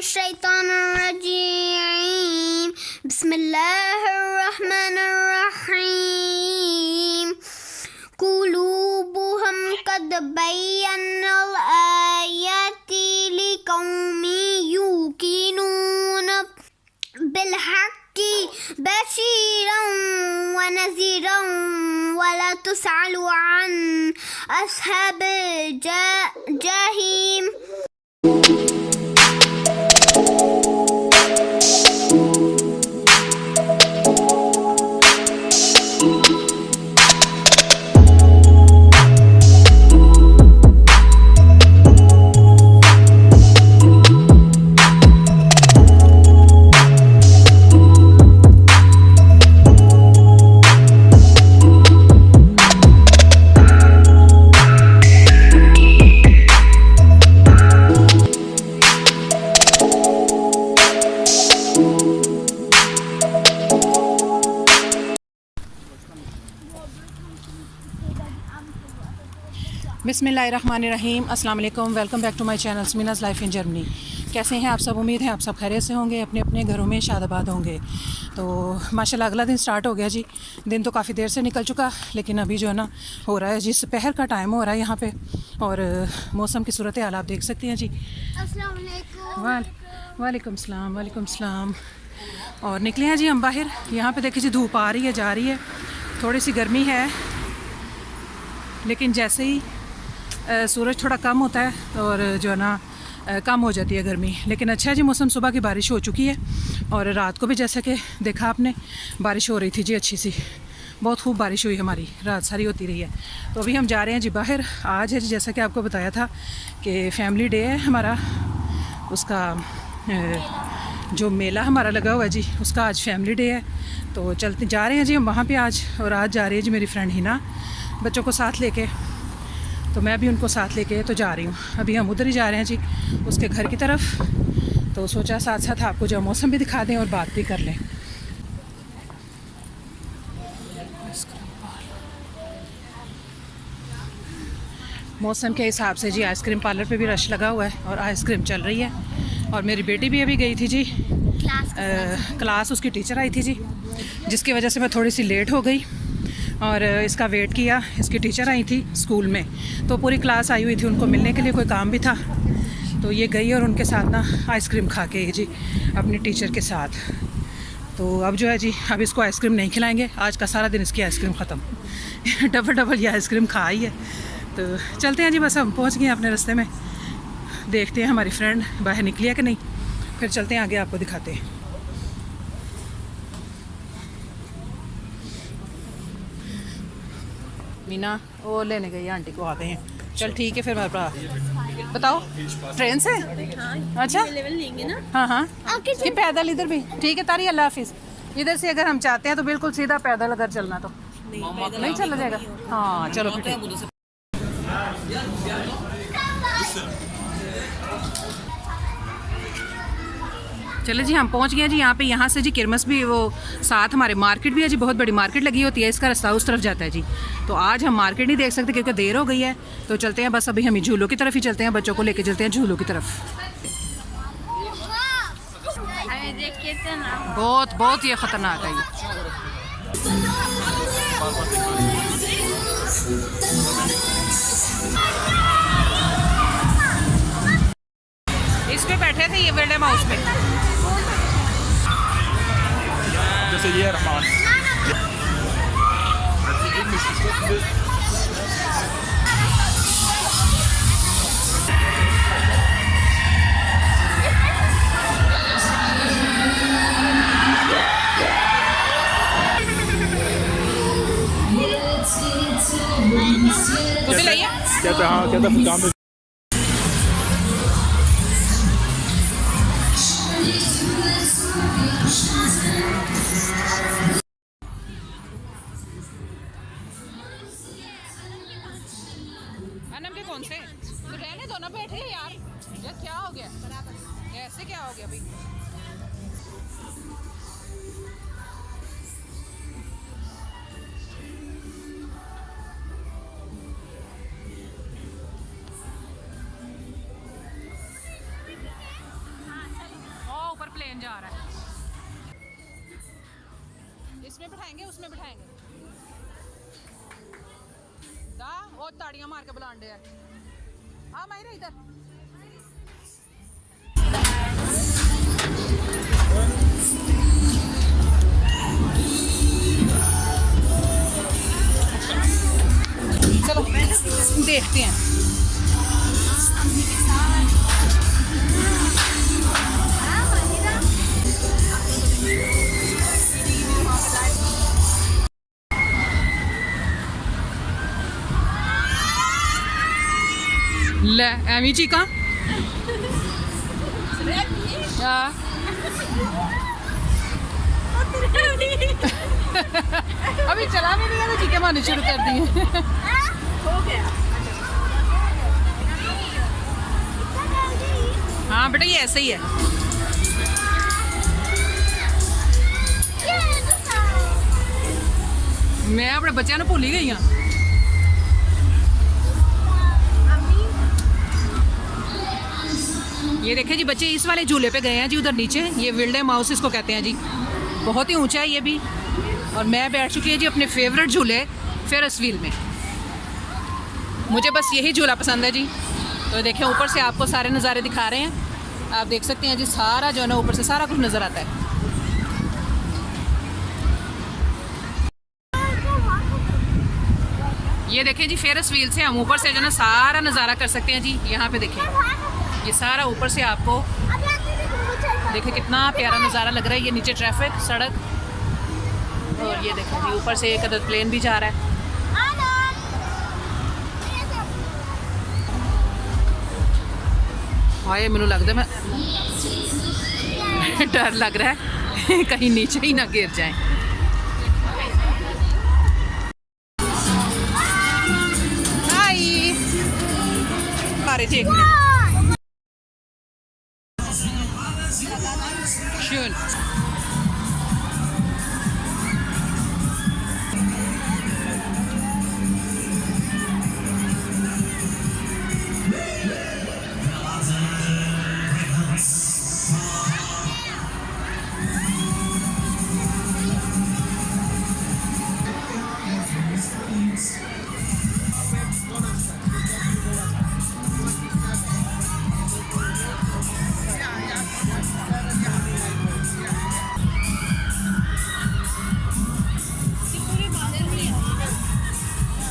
मिनश्शैतानिर्रजीम बिस्मिल्लाहिर्रहमानिर्रहीम कुलूबुहुम कद बय्यनल आयाति लिकौमि युकीनून बिलहक्कि बशीरन व नज़ीरन वला तुसअलु अन अस्हाबिल जहीम। बिस्मिल्लाहिर्रहमानिर्रहीम अस्सलाम वालेकुम। Welcome back to my channel Meena's life in Germany. कैसे हैं आप सब? उम्मीद है आप सब खैरियत से होंगे, अपने अपने घरों में शादाबाद होंगे। तो माशाल्लाह अगला दिन स्टार्ट हो गया जी। दिन तो काफ़ी देर से निकल चुका, लेकिन अभी जो है ना हो रहा है जी, दोपहर का टाइम हो रहा है यहाँ पे। और मौसम की सूरत हाल आप देख सकते हैं जी। अस्सलाम वालेकुम। वालेकुम सलाम, वालेकुम सलाम। और निकले हैं जी हम बाहर। यहाँ पे देखिए जी धूप आ रही है, जा रही है, थोड़ी सी गर्मी है, लेकिन जैसे ही सूरज थोड़ा कम होता है और जो है ना कम हो जाती है गर्मी। लेकिन अच्छा है जी, मौसम सुबह की बारिश हो चुकी है और रात को भी जैसा कि देखा आपने बारिश हो रही थी जी, अच्छी सी, बहुत खूब बारिश हुई हमारी, रात सारी होती रही है। तो अभी हम जा रहे हैं जी बाहर। आज है जी, जैसा कि आपको बताया था कि फैमिली डे है हमारा, उसका जो मेला हमारा लगा हुआ है जी, उसका आज फैमिली डे है। तो चलते जा रहे हैं जी हम वहाँ पे आज। और आज जा रही है जी मेरी फ्रेंड हिना बच्चों को साथ लेके, तो मैं भी उनको साथ लेके तो जा रही हूँ। अभी हम उधर ही जा रहे हैं जी, उसके घर की तरफ। तो सोचा साथ साथ आपको जो मौसम भी दिखा दें और बात भी कर लें। मौसम के हिसाब से जी आइसक्रीम पार्लर पे भी रश लगा हुआ है और आइसक्रीम चल रही है। और मेरी बेटी भी अभी गई थी जी क्लास, उसकी टीचर आई थी जी, जिसकी वजह से मैं थोड़ी सी लेट हो गई और इसका वेट किया। इसकी टीचर आई थी स्कूल में, तो पूरी क्लास आई हुई थी, उनको मिलने के लिए कोई काम भी था, तो ये गई और उनके साथ ना आइसक्रीम खा के जी अपनी टीचर के साथ। तो अब जो है जी, अब इसको आइसक्रीम नहीं खिलाएंगे, आज का सारा दिन इसकी आइसक्रीम ख़त्म। डबल ये आइसक्रीम खा ही है। तो चलते हैं जी, बस हम पहुँच गए अपने रास्ते में। देखते हैं हमारी फ्रेंड बाहर निकली है कि नहीं, फिर चलते हैं आगे, आपको दिखाते हैं। मीना वो लेने गई आंटी को, आते हैं। चल ठीक है फिर मेरे पास बताओ, ट्रेन से? अच्छा लेंगे ना। हाँ हाँ, कि पैदल इधर भी ठीक है तारी। अल्लाह हाफिज़। इधर से अगर हम चाहते हैं तो बिल्कुल सीधा पैदल अगर चलना तो नहीं चला जाएगा। हाँ चलो फिर ठीक। चले जी हम पहुंच गए जी यहाँ पे। यहाँ से जी किरमस भी, वो साथ हमारे मार्केट भी है जी, बहुत बड़ी मार्केट लगी होती है, इसका रास्ता उस तरफ जाता है जी। तो आज हम मार्केट नहीं देख सकते क्योंकि देर हो गई है, तो चलते हैं बस अभी हम झूलों की तरफ ही चलते हैं, बच्चों को लेके चलते हैं झूलों की तरफ। बहुत बहुत ये ख़तरनाक है ये। इस पे बैठे थे ये वेल्डे माउस पे, जैसे ये रहमान। तो भी लाइए। कहता हाँ, कहता काम में अनम के कौन से तो रहने दो ना, बैठे यार। यार क्या हो गया, ऐसे क्या हो गया भाई? जा रहा है। इसमें बिठाएंगे उसमें बिठाएंगे। दा और ताड़ियां मार के बुलाने हैं। हाँ माहिरा इधर। चलो देखते हैं। ले एमी चीका अभी चला भी नहीं है तो चीखे मारने शुरू कर दिए। हाँ बेटा ये ऐसे ही है। मैं अपने बच्चों ने भूल ही गई हाँ। ये देखें जी बच्चे इस वाले झूले पे गए हैं जी उधर नीचे। ये विल्डे माउस इसको कहते हैं जी। बहुत ही ऊंचा है ये भी। और मैं बैठ चुकी है जी अपने फेवरेट झूले फेरस व्हील में। मुझे बस यही झूला पसंद है जी। तो देखें ऊपर से आपको सारे नज़ारे दिखा रहे हैं। आप देख सकते हैं जी सारा जो है ना ऊपर से सारा कुछ नज़र आता है। ये देखें जी फेरस व्हील से हम ऊपर से जो है ना सारा नज़ारा कर सकते हैं जी। यहाँ पे देखें ये सारा ऊपर से आपको देखें कितना प्यारा नज़ारा लग रहा है। ये नीचे ट्रैफिक सड़क और ये देखें जी ऊपर से एक अदद प्लेन भी जा रहा है। हाँ ये मैनू लगता मैं डर लग रहा है कहीं नीचे ही ना गिर जाए। हाय अरे एक मिनट schön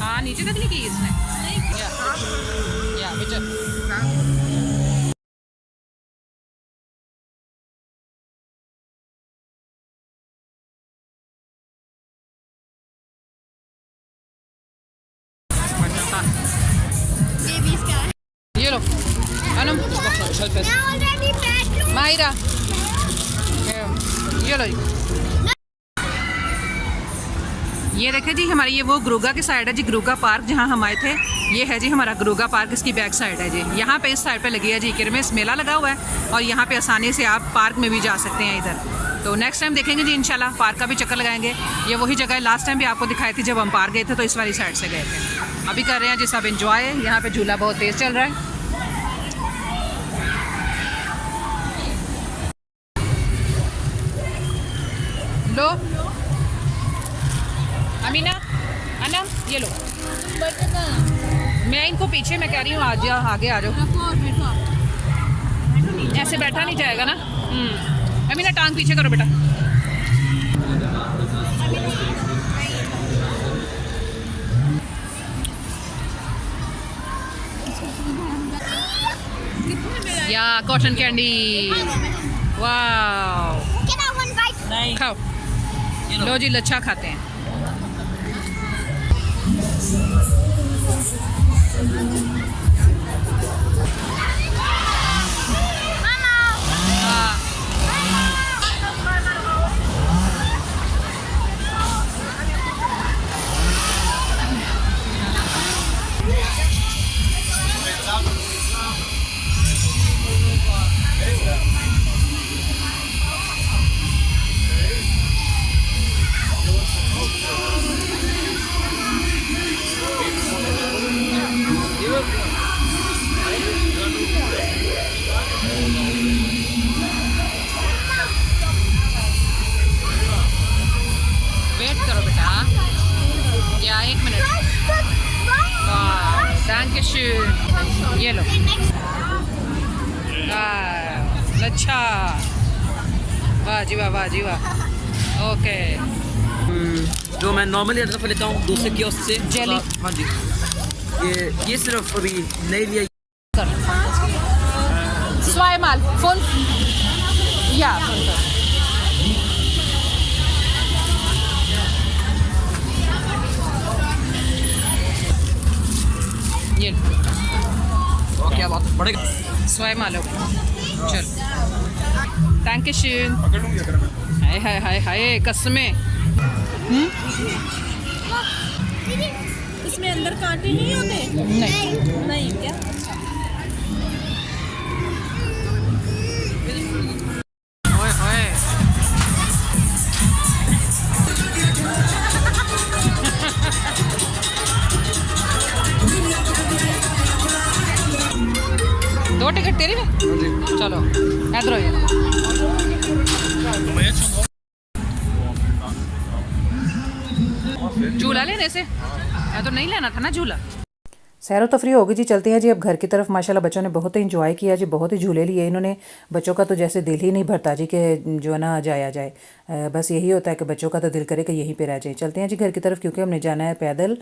हाँ नीचे तक नहीं की इसने या बेटा ये लो अनम माहिरा ये लो ये देखें जी हमारी ये वो ग्रुगा की साइड है जी। ग्रुगा पार्क जहाँ हम आए थे ये है जी हमारा ग्रुगा पार्क। इसकी बैक साइड है जी। यहाँ पे इस साइड पे लगी है जी किरमिस मेला लगा हुआ है और यहाँ पे आसानी से आप पार्क में भी जा सकते हैं इधर। तो नेक्स्ट टाइम देखेंगे जी इंशाल्लाह पार्क का भी चक्कर लगाएंगे। ये वही जगह है लास्ट टाइम भी आपको दिखाई थी जब हम पार्क गए थे तो इस वाली साइड से गए थे। अभी कर रहे हैं जी सब इंजॉय। यहाँ पे झूला बहुत तेज़ चल रहा है। लो अमीना अनम ये लो मैं इनको पीछे मैं कह रही हूँ आज आगे आ जाओ। ऐसे बैठा नहीं जाएगा ना। अमीना टांग पीछे करो बेटा। या कॉटन कैंडी वाह खाओ। लो जी लच्छा खाते हैं। ये लो। अच्छा, वाह जी वाह, वाह जी वाह। ओके, जो मैं नॉर्मली हर दफ़ा लेता हूँ दूसरे कियोस्क से। जेली। हाँ जी, ये सिर्फ अभी नहीं लिया। Zweimal 5. Ja, 5. ये क्या बात है, पड़ेगा। Zweimal, okay. चल, Dankeschön. हाय हाय हाय हाय, कसमें। इसमें अंदर कांटे नहीं होते? नहीं, नहीं क्या? ओए ओए। दो टिकट तेरी में? चलो, इधर हो। झूला लेने से मैं तो नहीं लेना था ना झूला। सैर व तफरी हो गई जी, चलते हैं जी अब घर की तरफ। माशाल्लाह बच्चों ने बहुत ही इंजॉय किया जी, बहुत ही झूले लिए इन्होंने। बच्चों का तो जैसे दिल ही नहीं भरता जी कि जो है ना जाया जाए। बस यही होता है कि बच्चों का तो दिल करे कि यहीं पे रह जाए। चलते हैं जी घर की तरफ, क्योंकि हमने जाना है पैदल।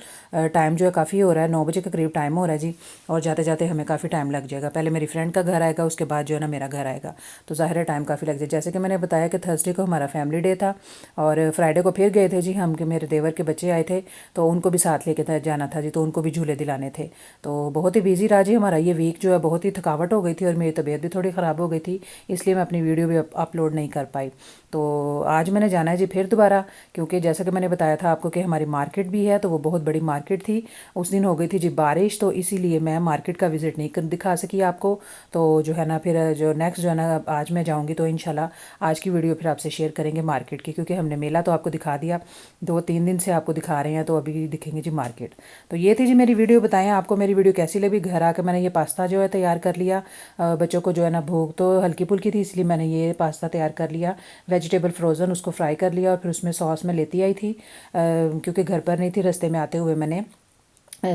टाइम जो है काफ़ी हो रहा है, 9 बजे के करीब टाइम हो रहा है जी, और जाते जाते हमें काफ़ी टाइम लग जाएगा। पहले मेरी फ्रेंड का घर आएगा, उसके बाद जो है ना मेरा घर आएगा, तो ज़ाहिर है टाइम काफ़ी लग जाए। जैसे कि मैंने बताया कि थर्सडे को हमारा फैमिली डे था, और फ्राइडे को फिर गए थे जी हम, कि मेरे देवर के बच्चे आए थे, तो उनको भी साथ लेके जाना था जी, तो उनको भी झूले दिलाने थे। तो बहुत ही बिजी रहा जी हमारा ये वीक, जो है बहुत ही थकावट हो गई थी, और मेरी तबीयत भी थोड़ी ख़राब हो गई थी, इसलिए मैं अपनी वीडियो भी अपलोड नहीं कर पाई। तो आज मैंने जाना है जी फिर दोबारा, क्योंकि जैसा कि मैंने बताया था आपको कि हमारी मार्केट भी है, तो वो बहुत बड़ी मार्केट थी। उस दिन हो गई थी जी बारिश, तो इसीलिए मैं मार्केट का विज़िट नहीं दिखा सकी आपको। तो जो है ना फिर जो नेक्स्ट जो है ना आज मैं जाऊँगी, तो इंशाल्लाह आज की वीडियो फिर आपसे शेयर करेंगे मार्केट की, क्योंकि हमने मेला तो आपको दिखा दिया, 2-3 दिन से आपको दिखा रहे हैं, तो अभी दिखेंगे जी मार्केट। तो ये थी जी मेरी वीडियो। बताएं आपको मेरी वीडियो कैसी लगी। घर आकर मैंने ये पास्ता जो है तैयार कर लिया। बच्चों को जो है ना भूख तो हल्की फुल्की थी, इसलिए मैंने ये पास्ता तैयार कर लिया। वेजिटेबल फ्रोज़न, उसको फ्राई कर लिया, और फिर उसमें सॉस मैं लेती आई थी, क्योंकि घर पर नहीं थी, रास्ते में आते हुए मैंने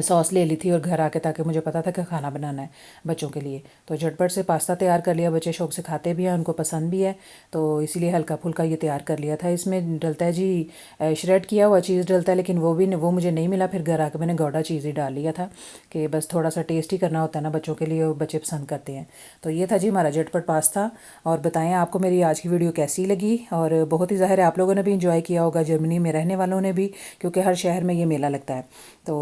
सॉस ले ली थी और घर आके, ताकि मुझे पता था कि खाना बनाना है बच्चों के लिए। तो झटपट से पास्ता तैयार कर लिया, बच्चे शौक से खाते भी हैं, उनको पसंद भी है, तो इसीलिए हल्का फुल्का ये तैयार कर लिया था। इसमें डलता है जी श्रेड किया हुआ चीज़ डलता है, लेकिन वो मुझे नहीं मिला। फिर घर आके मैंने गौडा चीज़ ही डाल लिया था, कि बस थोड़ा सा टेस्ट ही करना होता है ना बच्चों के लिए, वो बच्चे पसंद करते हैं। तो ये था जी हमारा झटपट पास्ता। और बताएं आपको मेरी आज की वीडियो कैसी लगी, और बहुत ही ज़ाहिर है आप लोगों ने भी इंजॉय किया होगा, जर्मनी में रहने वालों ने भी, क्योंकि हर शहर में ये मेला लगता है। तो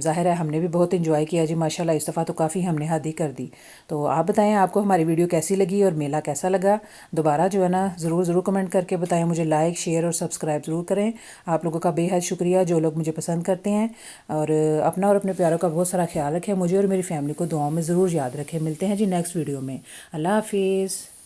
ज़ाहिर है हमने भी बहुत इंजॉय किया जी माशाल्लाह। इस दफ़ा तो काफ़ी हमने हद ही कर दी। तो आप बताएं आपको हमारी वीडियो कैसी लगी और मेला कैसा लगा। दोबारा जो है ना ज़रूर कमेंट करके बताएं मुझे। लाइक शेयर और सब्सक्राइब ज़रूर करें। आप लोगों का बेहद शुक्रिया जो लोग मुझे पसंद करते हैं। और अपना और अपने प्यारों का बहुत सारा ख्याल रखें। मुझे और मेरी फैमिली को दुआओं में ज़रूर याद रखें। मिलते हैं जी नेक्स्ट वीडियो में। अल्लाह हाफिज़।